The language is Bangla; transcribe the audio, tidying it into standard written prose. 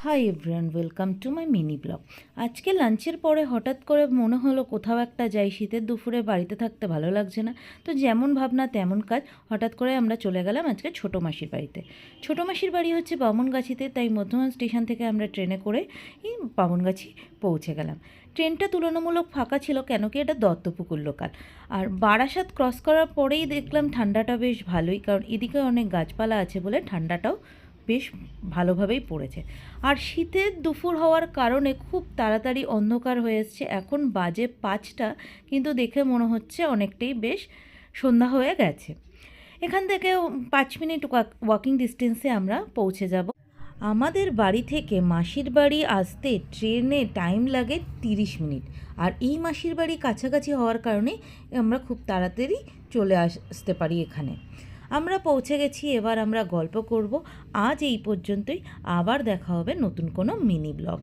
Hi everyone, welcome to my mini blog. আজকে লাঞ্চের পরে হঠাৎ করে মনে হলো কোথাও একটা যাই, শীতের দুপুরে বাড়িতে থাকতে ভালো লাগছে না। তো যেমন ভাবনা তেমন কাজ, হঠাৎ করে আমরা চলে গেলাম আজকে ছোটো মাসির বাড়িতে। ছোটো মাসির বাড়ি হচ্ছে বামনগাছিতে, তাই মধ্যমান স্টেশন থেকে আমরা ট্রেনে করে বামনগাছি পৌঁছে গেলাম। ট্রেনটা তুলনামূলক ফাঁকা ছিল, কেন কি এটা দত্তপুকুর লোকাল। আর বারাসাত ক্রস করার পরেই দেখলাম ঠান্ডাটা বেশ ভালোই, কারণ এদিকে অনেক গাছপালা আছে বলে ঠান্ডাটাও বেশ ভালোভাবেই পড়েছে। আর শীতের দুপুর হওয়ার কারণে খুব তাড়াতাড়ি অন্ধকার হয়ে এসছে। এখন বাজে 5টা, কিন্তু দেখে মনে হচ্ছে অনেকটাই বেশ সন্ধ্যা হয়ে গেছে। এখান থেকে 5 মিনিট ওয়াকিং ডিস্টেন্সে আমরা পৌঁছে যাব। আমাদের বাড়ি থেকে মাসির বাড়ি আসতে ট্রেনে টাইম লাগে 30 মিনিট। আর এই মাসির বাড়ি কাছাকাছি হওয়ার কারণে আমরা খুব তাড়াতাড়ি চলে আসতে পারি এখানে। আমরা পৌঁছে গেছি, এবার আমরা গল্প করব। আজ এই পর্যন্তই, আবার দেখা হবে নতুন কোনো মিনি ব্লগ।